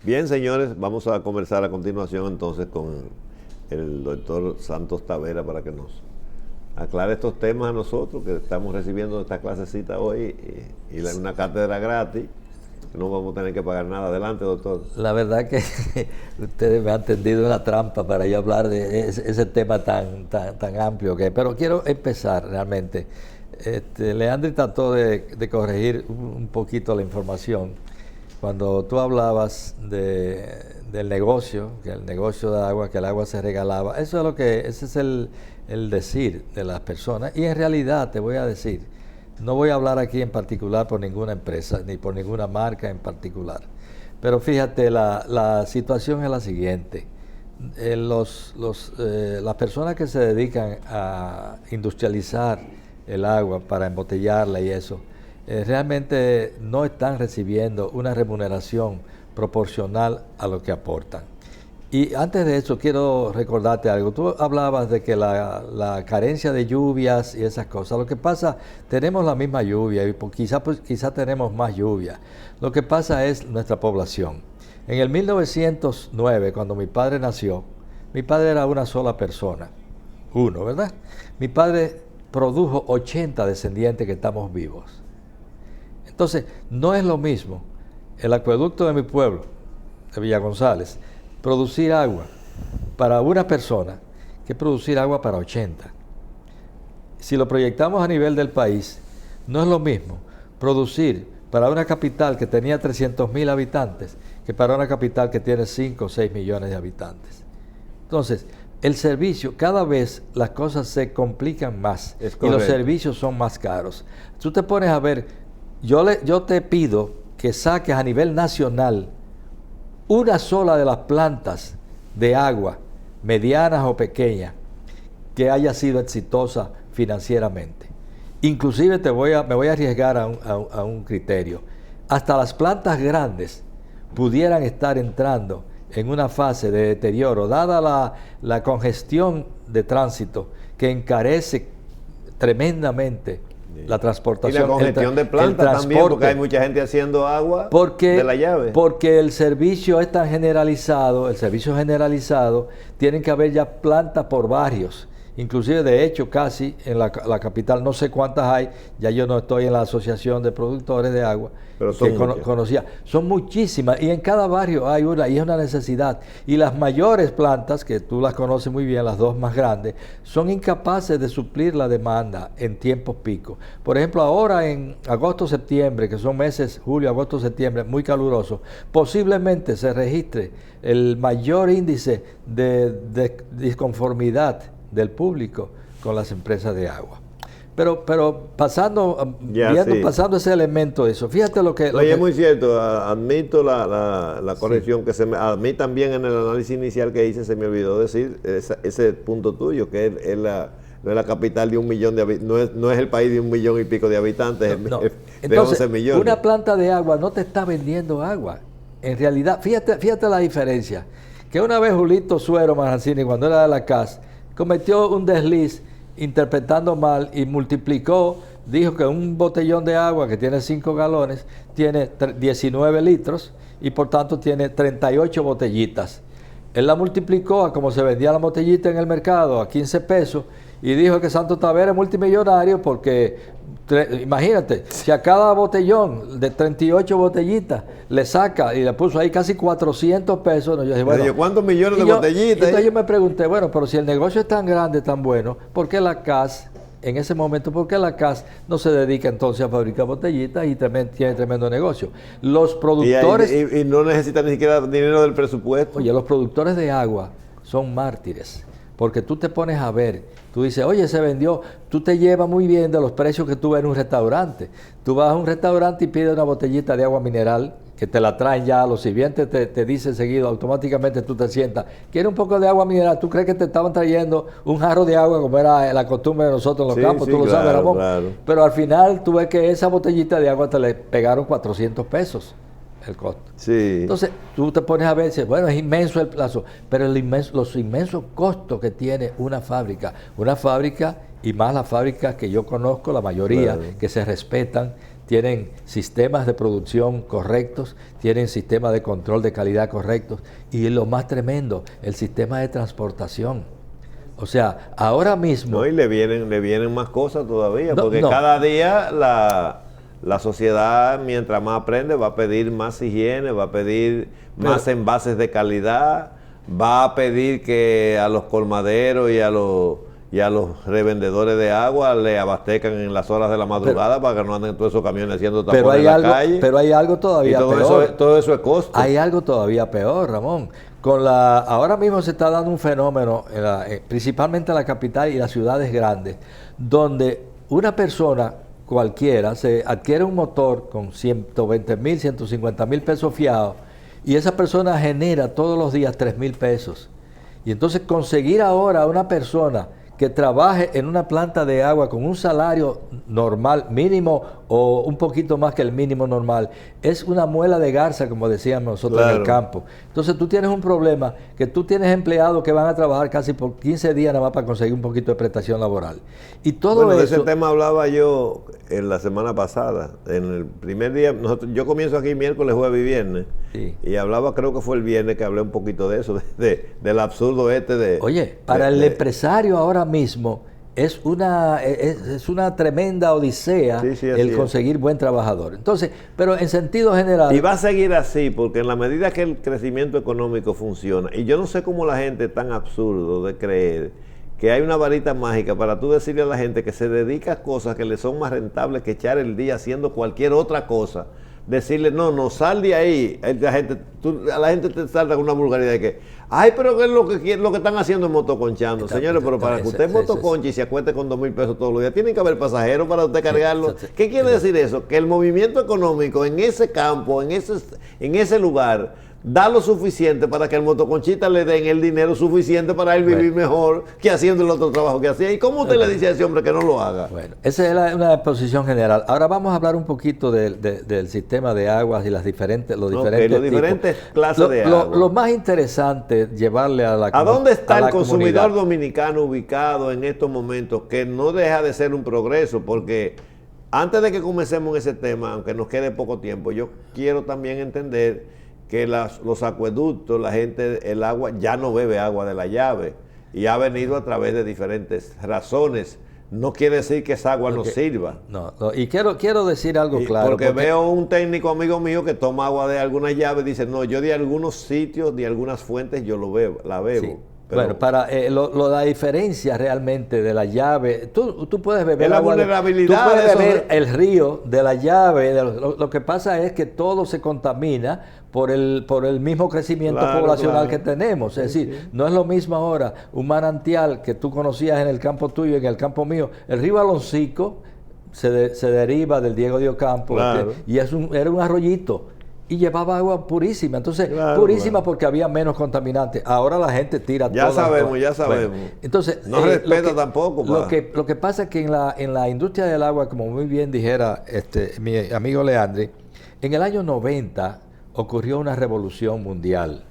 Bien, señores, vamos a conversar a continuación entonces con el doctor Santos Tavera para que nos aclare estos temas a nosotros que estamos recibiendo esta clasecita hoy y una cátedra gratis. No vamos a tener que pagar nada. Adelante, doctor. La verdad que ustedes me han tendido una trampa para yo hablar de ese tema tan amplio pero quiero empezar realmente. Leandri trató de corregir un poquito la información. Cuando tú hablabas del negocio, que el negocio de agua, que el agua se regalaba, ese es el decir de las personas. Y en realidad te voy a decir, no voy a hablar aquí en particular por ninguna empresa, ni por ninguna marca en particular. Pero fíjate, la situación es la siguiente. Las personas que se dedican a industrializar el agua para embotellarla y eso, realmente no están recibiendo una remuneración proporcional a lo que aportan. Y antes de eso quiero recordarte algo. Tú hablabas de que la carencia de lluvias y esas cosas. Lo que pasa, tenemos la misma lluvia y quizá tenemos más lluvia. Lo que pasa es nuestra población. En el 1909, cuando mi padre nació, mi padre era una sola persona. Uno, ¿verdad? Mi padre produjo 80 descendientes que estamos vivos. Entonces, no es lo mismo el acueducto de mi pueblo, de Villa González, producir agua para una persona que producir agua para 80. Si lo proyectamos a nivel del país, no es lo mismo producir para una capital que tenía 300,000 habitantes que para una capital que tiene 5 o 6 millones de habitantes. Entonces, el servicio, cada vez las cosas se complican más y los servicios son más caros. Tú te pones a ver, yo te pido que saques a nivel nacional una sola de las plantas de agua, medianas o pequeñas, que haya sido exitosa financieramente. Inclusive me voy a arriesgar a un criterio. Hasta las plantas grandes pudieran estar entrando en una fase de deterioro, dada la congestión de tránsito que encarece tremendamente la transportación. Y la congestión de plantas también, porque hay mucha gente haciendo agua de la llave. Porque el servicio es tan generalizado, tienen que haber ya plantas por barrios. Inclusive, de hecho, casi en la capital, no sé cuántas hay, ya yo no estoy en la Asociación de Productores de Agua, pero son que conocía. Son muchísimas, y en cada barrio hay una, y es una necesidad. Y las mayores plantas, que tú las conoces muy bien, las dos más grandes, son incapaces de suplir la demanda en tiempos picos. Por ejemplo, ahora en agosto, septiembre, que son meses, julio, agosto, septiembre, muy calurosos, posiblemente se registre el mayor índice de disconformidad del público con las empresas de agua. Pero pasando ese elemento de eso, fíjate lo que... es muy cierto, admito la corrección, sí. A mí también en el análisis inicial que hice se me olvidó decir ese punto tuyo, que no es la capital de 1 millón de habitantes, no es el país de 1 millón y pico de habitantes, de Entonces, 11 millones. Una planta de agua no te está vendiendo agua. En realidad, fíjate la diferencia, que una vez Julito Suero Marrancini, cuando era de la CAS, cometió un desliz interpretando mal y dijo que un botellón de agua que tiene 5 galones tiene 19 litros y por tanto tiene 38 botellitas. Él la multiplicó a como se vendía la botellita en el mercado, a 15 pesos, y dijo que Santos Tavera es multimillonario porque, imagínate, si a cada botellón de 38 botellitas le saca y le puso ahí casi 400 pesos, yo dije, bueno, ¿cuántos millones de botellitas? Entonces yo me pregunté, bueno, pero si el negocio es tan grande, tan bueno, ¿por qué la CAS, en ese momento, por qué la CAS no se dedica entonces a fabricar botellitas y tiene tremendo negocio? Los productores... Y no necesitan ni siquiera dinero del presupuesto. Oye, los productores de agua son mártires. Porque tú te pones a ver, tú dices, oye, se vendió, tú te llevas muy bien de los precios que tú ves en un restaurante. Tú vas a un restaurante y pides una botellita de agua mineral, que te la traen ya, los sirvientes te dicen seguido, automáticamente tú te sientas, ¿quieres un poco de agua mineral? ¿Tú crees que te estaban trayendo un jarro de agua como era la costumbre de nosotros en los campos? Tú lo sabes, Ramón. Claro. Pero al final tú ves que esa botellita de agua te le pegaron 400 pesos. El costo. Sí. Entonces, tú te pones a ver y dices, bueno, es inmenso el plazo, pero los inmensos costos que tiene una fábrica y más las fábricas que yo conozco, la mayoría, claro, que se respetan, tienen sistemas de producción correctos, tienen sistemas de control de calidad correctos y lo más tremendo, el sistema de transportación. O sea, ahora mismo... No, y le vienen más cosas todavía, porque cada día la sociedad, mientras más aprende, va a pedir más higiene, va a pedir más envases de calidad, va a pedir que a los colmaderos y a los revendedores de agua le abastezcan en las horas de la madrugada para que no anden todos esos camiones haciendo tapones en la calle. Pero hay algo todavía peor. Todo eso es costo. Hay algo todavía peor, Ramón. Ahora mismo se está dando un fenómeno, principalmente en la capital y las ciudades grandes, donde una persona cualquiera se adquiere un motor con 120,000, 150,000 pesos fiados y esa persona genera todos los días 3,000 pesos. Y entonces conseguir ahora a una persona que trabaje en una planta de agua con un salario normal, mínimo o un poquito más que el mínimo normal, es una muela de garza, como decíamos nosotros en el campo. Entonces tú tienes un problema que tú tienes empleados que van a trabajar casi por 15 días nada más para conseguir un poquito de prestación laboral. Y todo de eso... ese tema hablaba yo en la semana pasada. En el primer día, yo comienzo aquí miércoles, jueves y viernes. Sí. Y hablaba, creo que fue el viernes que hablé un poquito de eso, del absurdo de... Oye, para el empresario ahora mismo es una tremenda odisea el conseguir buen trabajador. Entonces, pero en sentido general... Y va a seguir así, porque en la medida que el crecimiento económico funciona, y yo no sé cómo la gente es tan absurdo de creer que hay una varita mágica para tú decirle a la gente que se dedica a cosas que le son más rentables que echar el día haciendo cualquier otra cosa. Decirle, no, sal de ahí. A la gente te salta con una vulgaridad de que, ay, pero ¿qué es lo que están haciendo es motoconchando? Señores, pero para que usted motoconche y se acueste con 2,000 pesos todos los días, tienen que haber pasajeros para usted cargarlo. ¿Qué quiere decir eso? Que el movimiento económico en ese campo, en ese lugar, da lo suficiente para que al motoconchista le den el dinero suficiente para él vivir mejor que haciendo el otro trabajo que hacía. ¿Y cómo usted le dice a ese hombre que no lo haga? Bueno, esa es una exposición general. Ahora vamos a hablar un poquito del sistema de aguas y los diferentes clases de agua. Lo más interesante es llevarle a la comunidad. ¿A dónde está el consumidor dominicano ubicado en estos momentos? Que no deja de ser un progreso, porque antes de que comencemos en ese tema, aunque nos quede poco tiempo, yo quiero también entender que los acueductos, el agua ya no bebe agua de la llave y ha venido a través de diferentes razones. No quiere decir que esa agua no sirva. No, y quiero decir algo claro. Porque veo un técnico amigo mío que toma agua de alguna llave y dice, no, yo de algunos sitios, de algunas fuentes, yo la bebo. Sí. Bueno, para la diferencia realmente de la llave, tú puedes beber la agua, vulnerabilidad, tú puedes beber el río de la llave. Lo que pasa es que todo se contamina por el mismo crecimiento poblacional que tenemos. Es decir, no es lo mismo ahora un manantial que tú conocías en el campo tuyo y en el campo mío. El río Aloncico se deriva del Diego de Ocampo, y era un arroyito. Y llevaba agua purísima, entonces purísima porque había menos contaminantes. Ahora la gente tira ya sabemos. Bueno, entonces no respeta tampoco. Lo que pasa es que en la industria del agua, como muy bien dijera mi amigo Leandri, en el año 90 ocurrió una revolución mundial.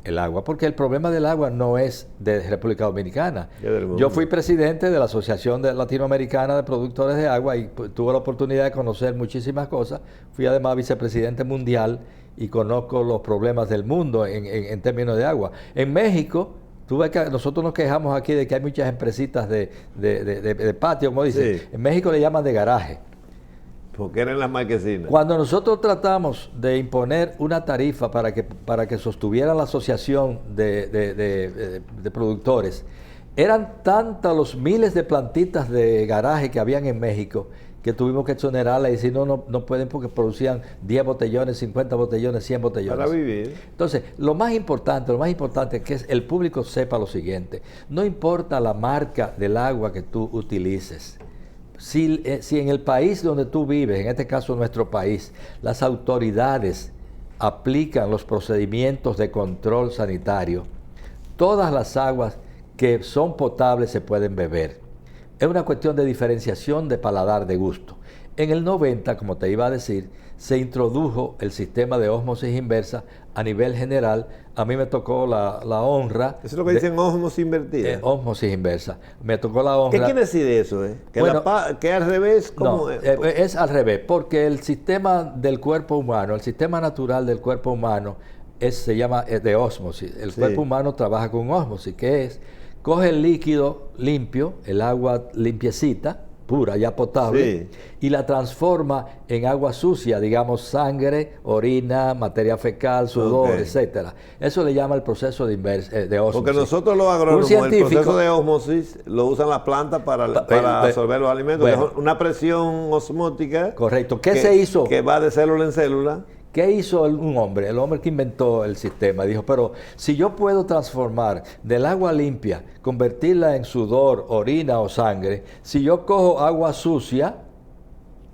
El agua, porque el problema del agua no es de República Dominicana. Yo fui presidente de la Asociación Latinoamericana de Productores de Agua y tuve la oportunidad de conocer muchísimas cosas. Fui además vicepresidente mundial y conozco los problemas del mundo en términos de agua. En México, nosotros nos quejamos aquí de que hay muchas empresitas de patio, como dicen. Sí. En México le llaman de garaje. Porque eran las marquesinas. Cuando nosotros tratamos de imponer una tarifa para que sostuviera la asociación de productores, eran tantos los miles de plantitas de garaje que habían en México que tuvimos que exonerarla y decir no pueden porque producían 10 botellones, 50 botellones, 100 botellones. Para vivir. Entonces, lo más importante es que el público sepa lo siguiente. No importa la marca del agua que tú utilices. Si en el país donde tú vives, en este caso nuestro país, las autoridades aplican los procedimientos de control sanitario, todas las aguas que son potables se pueden beber. Es una cuestión de diferenciación de paladar, de gusto. En el 90, como te iba a decir, se introdujo el sistema de ósmosis inversa a nivel general. A mí me tocó la honra... Eso es lo que dicen ósmosis invertida. Ósmosis inversa. Me tocó la honra... ¿Qué quiere decir eso? Que, bueno, que al revés, no, ¿cómo es al revés, porque el sistema del cuerpo humano, el sistema natural del cuerpo humano, se llama de ósmosis. El cuerpo humano trabaja con ósmosis, que es, coge el líquido limpio, el agua limpiecita, pura, ya potable, y la transforma en agua sucia, digamos sangre, orina, materia fecal, sudor, etcétera. Eso le llama el proceso de ósmosis. Porque nosotros los agrónomos, el proceso de ósmosis lo usan las plantas para absorber los alimentos. Bueno, una presión osmótica. Correcto. ¿Qué se hizo? Que va de célula en célula. ¿Qué hizo un hombre? El hombre que inventó el sistema. Dijo, pero si yo puedo transformar del agua limpia, convertirla en sudor, orina o sangre, si yo cojo agua sucia,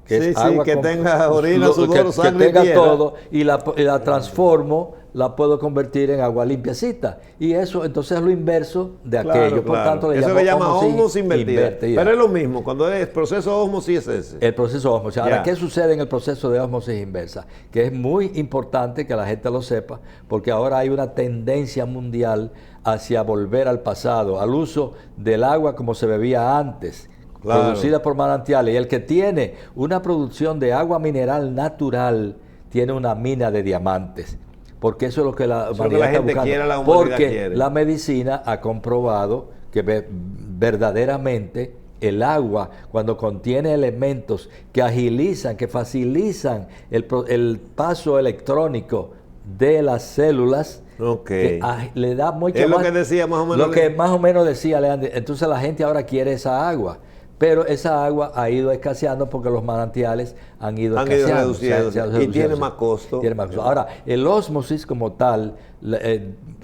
que es agua que tenga orina, sudor, sangre, que tenga todo, y la transformo, la puedo convertir en agua limpiecita. Y eso entonces es lo inverso de aquello. Por tanto, eso le llama ósmosis invertida. Pero es lo mismo, cuando es proceso de ósmosis es ese. El proceso de ósmosis. Ahora, ¿qué sucede en el proceso de ósmosis inversa? Que es muy importante que la gente lo sepa, porque ahora hay una tendencia mundial hacia volver al pasado, al uso del agua como se bebía antes, producida por manantiales. Y el que tiene una producción de agua mineral natural tiene una mina de diamantes. Porque eso es lo que la humanidad está buscando. Porque la medicina ha comprobado que verdaderamente el agua, cuando contiene elementos que agilizan, que facilitan el paso electrónico de las células, que le da mucho más. Es lo que decía más o menos. Lo que más o menos decía Leandro. Entonces la gente ahora quiere esa agua. Pero esa agua ha ido escaseando porque los manantiales han ido reduciendo. Y tiene más costo. Ahora, el ósmosis como tal,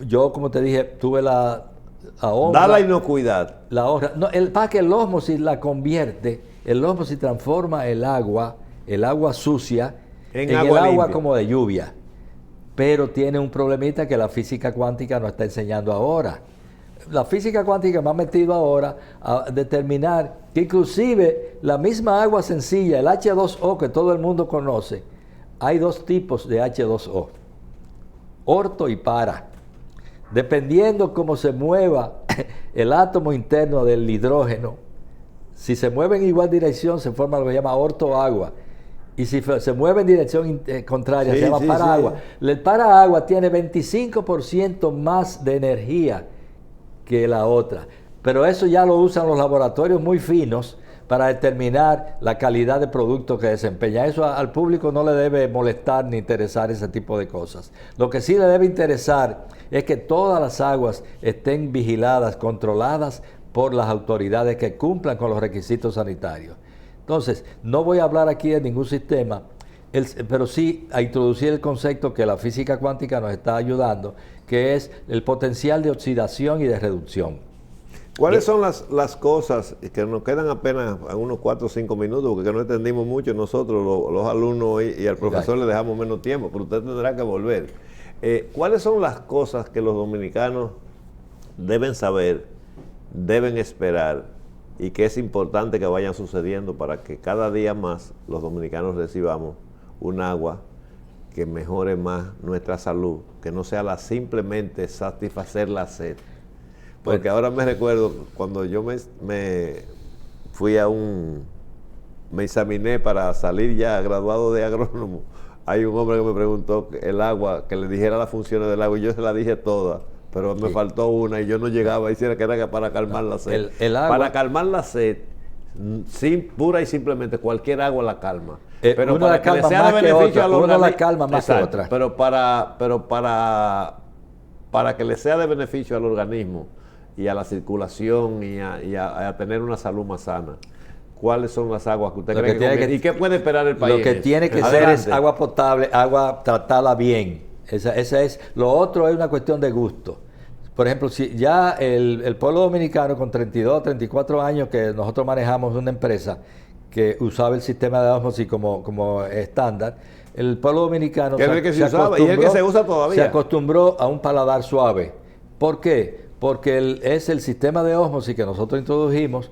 yo como te dije, tuve la honra... Da la inocuidad. La honra. No, para que el ósmosis la convierte, el ósmosis transforma el agua sucia, en el agua limpia, como de lluvia. Pero tiene un problemita que la física cuántica nos está enseñando ahora. La física cuántica me ha metido ahora a determinar que inclusive la misma agua sencilla, el H2O que todo el mundo conoce, hay dos tipos de H2O, orto y para. Dependiendo cómo se mueva el átomo interno del hidrógeno, si se mueve en igual dirección se forma lo que se llama ortoagua. Y si se mueve en dirección contraria se llama paraagua. El paraagua tiene 25% más de energía que la otra, pero eso ya lo usan los laboratorios muy finos para determinar la calidad de producto que desempeña. Eso al público no le debe molestar ni interesar ese tipo de cosas. Lo que sí le debe interesar es que todas las aguas estén vigiladas, controladas por las autoridades que cumplan con los requisitos sanitarios. Entonces, no voy a hablar aquí de ningún sistema, pero sí a introducir el concepto que la física cuántica nos está ayudando, que es el potencial de oxidación y de reducción. ¿Cuáles son las cosas que nos quedan apenas unos 4 o 5 minutos, porque no entendimos mucho nosotros, los alumnos, y al profesor le dejamos menos tiempo, pero usted tendrá que volver? ¿Cuáles son las cosas que los dominicanos deben saber, deben esperar, y que es importante que vayan sucediendo para que cada día más los dominicanos recibamos un agua que mejore más nuestra salud, que no sea simplemente satisfacer la sed? Porque ahora me recuerdo cuando yo me fui me examiné para salir ya graduado de agrónomo. Hay un hombre que me preguntó el agua, que le dijera las funciones del agua, y yo se la dije todas, pero me faltó una y yo no llegaba, hiciera que era para calmar la sed. El agua, para calmar la sed, pura y simplemente, cualquier agua la calma. Pero para que le sea de beneficio al organismo, la calma más que otra. Pero para que le sea de beneficio al organismo y a la circulación y a tener una salud más sana, ¿cuáles son las aguas que usted cree que conviene? ¿Y qué puede esperar el país? Lo que tiene que ser es agua potable, agua tratada bien. Esa es. Lo otro es una cuestión de gusto. Por ejemplo, si ya el pueblo dominicano con 32, 34 años que nosotros manejamos una empresa que usaba el sistema de ósmosis como estándar, el pueblo dominicano se acostumbró a un paladar suave. ¿Por qué? Porque es el sistema de ósmosis que nosotros introdujimos,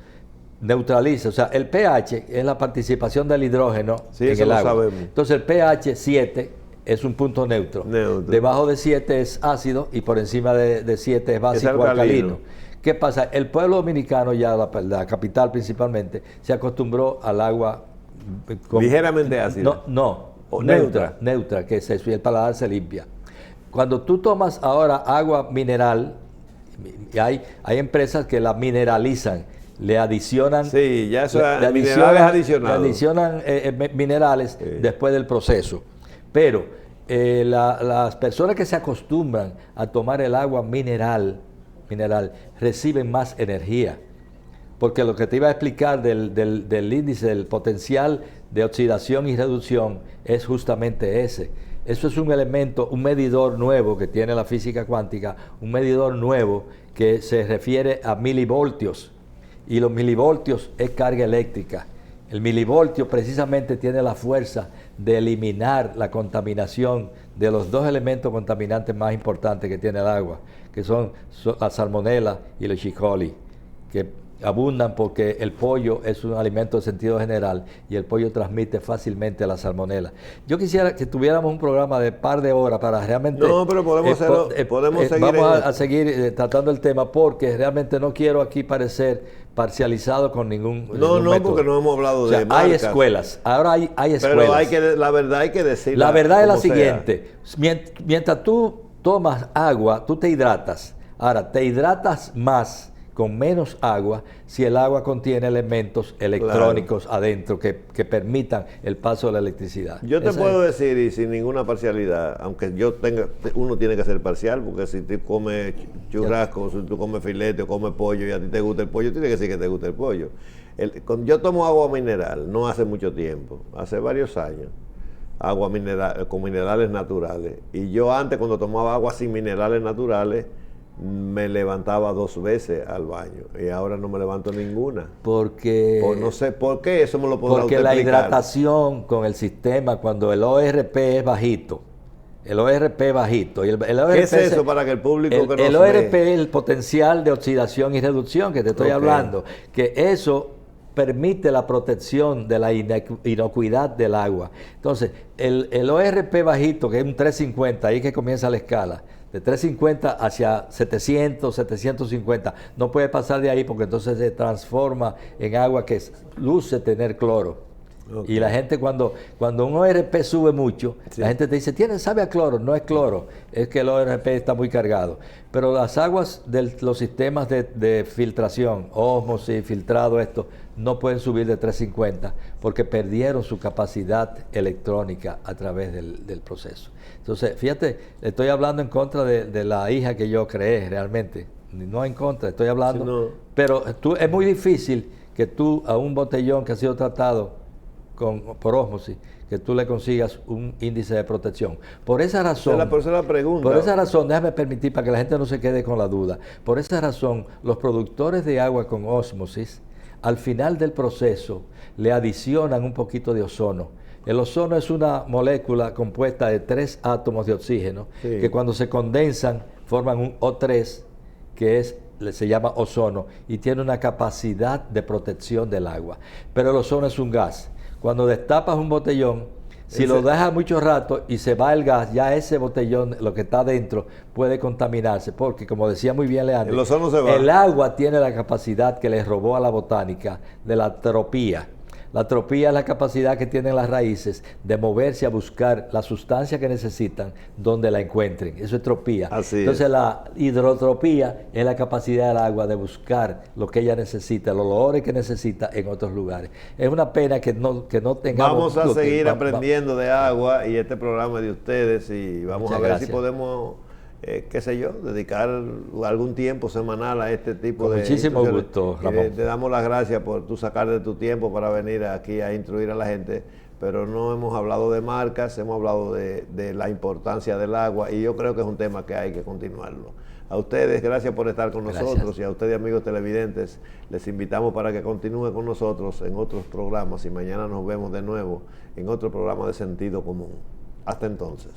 neutraliza. O sea, el pH es la participación del hidrógeno Sí, en eso el lo agua. sabemos. Entonces el pH 7 es un punto neutro. Debajo de 7 es ácido y por encima de 7 es básico alcalino. ¿Qué pasa? El pueblo dominicano, ya la capital principalmente, se acostumbró al agua ligeramente ácida. Neutra, que es eso, y el paladar se limpia. Cuando tú tomas ahora agua mineral, y hay empresas que la mineralizan, le adicionan, sí, ya eso minerales adicionados. Le adicionan minerales después del proceso. Pero las personas que se acostumbran a tomar el agua mineral reciben más energía. Porque lo que te iba a explicar del índice, del potencial de oxidación y reducción, es justamente ese. Eso es un elemento, un medidor nuevo que tiene la física cuántica, un medidor nuevo que se refiere a milivoltios. Y los milivoltios es carga eléctrica. El milivoltio precisamente tiene la fuerza de eliminar la contaminación de los dos elementos contaminantes más importantes que tiene el agua, que son la salmonela y el E. coli, que abundan porque el pollo es un alimento de sentido general y el pollo transmite fácilmente la salmonela. Yo quisiera que tuviéramos un programa de par de horas para realmente... No, pero podemos hacerlo, podemos seguir. Vamos a seguir tratando el tema porque realmente no quiero aquí parecer parcializado con ningún método. Porque no hemos hablado de marcas. Hay escuelas, ahora hay escuelas. Pero la verdad hay que decirla. La verdad es la siguiente, mientras tú tomas agua, tú te hidratas. Ahora, te hidratas más con menos agua si el agua contiene elementos electrónicos adentro que permitan el paso de la electricidad. Yo te puedo decir, y sin ninguna parcialidad, aunque uno tiene que ser parcial, porque si tú comes churrasco, si tú comes filete o comes pollo y a ti te gusta el pollo, tiene que decir que te gusta el pollo. Yo tomo agua mineral, no hace mucho tiempo, hace varios años, agua mineral con minerales naturales. Y yo antes, cuando tomaba agua sin minerales naturales, me levantaba 2 veces al baño y ahora no me levanto ninguna. Porque... no sé por qué, eso me lo podrá porque usted la explicar. Hidratación con el sistema, cuando el ORP es bajito, el ORP bajito. Y el ORP ¿qué es eso para que el público que el ORP es el potencial de oxidación y reducción que te estoy hablando, que eso permite la protección de la inocuidad del agua. Entonces, el ORP bajito, que es un 350, ahí que comienza la escala, de 350 hacia 700, 750. No puede pasar de ahí porque entonces se transforma en agua que luce tener cloro. Y la gente cuando un ORP sube mucho, la gente te dice, sabe a cloro. No es cloro, es que el ORP está muy cargado. Pero las aguas de los sistemas de filtración, ósmosis, filtrado, esto, no pueden subir de 350 porque perdieron su capacidad electrónica a través del proceso. Entonces, fíjate, estoy hablando en contra de la hija que yo creé realmente. No en contra, estoy hablando. Sí, no. Pero es muy difícil que tú a un botellón que ha sido tratado por ósmosis, que tú le consigas un índice de protección. Por esa razón, por esa razón, déjame permitir para que la gente no se quede con la duda, por esa razón, los productores de agua con ósmosis, al final del proceso, le adicionan un poquito de ozono. El ozono es una molécula compuesta de 3 átomos de oxígeno, que cuando se condensan forman un O3, que se llama ozono, y tiene una capacidad de protección del agua. Pero el ozono es un gas. Cuando destapas un botellón, si lo dejas mucho rato y se va el gas, ya ese botellón, lo que está dentro, puede contaminarse. Porque, como decía muy bien Leandro, el ozono se va. El agua tiene la capacidad que le robó a la botánica de la tropía. La tropía es la capacidad que tienen las raíces de moverse a buscar la sustancia que necesitan donde la encuentren. Eso es tropía. Entonces la hidrotropía es la capacidad del agua de buscar lo que ella necesita, los olores que necesita en otros lugares. Es una pena que no tengamos... Vamos a seguir aprendiendo de agua y este programa es de ustedes y vamos a ver si podemos... qué sé yo, dedicar algún tiempo semanal a este tipo de... Muchísimo gusto, Ramón. Te damos las gracias por tú sacar de tu tiempo para venir aquí a instruir a la gente, pero no hemos hablado de marcas, hemos hablado de la importancia del agua y yo creo que es un tema que hay que continuarlo. A ustedes, gracias por estar con nosotros y a ustedes, amigos televidentes, les invitamos para que continúen con nosotros en otros programas y mañana nos vemos de nuevo en otro programa de Sentido Común. Hasta entonces.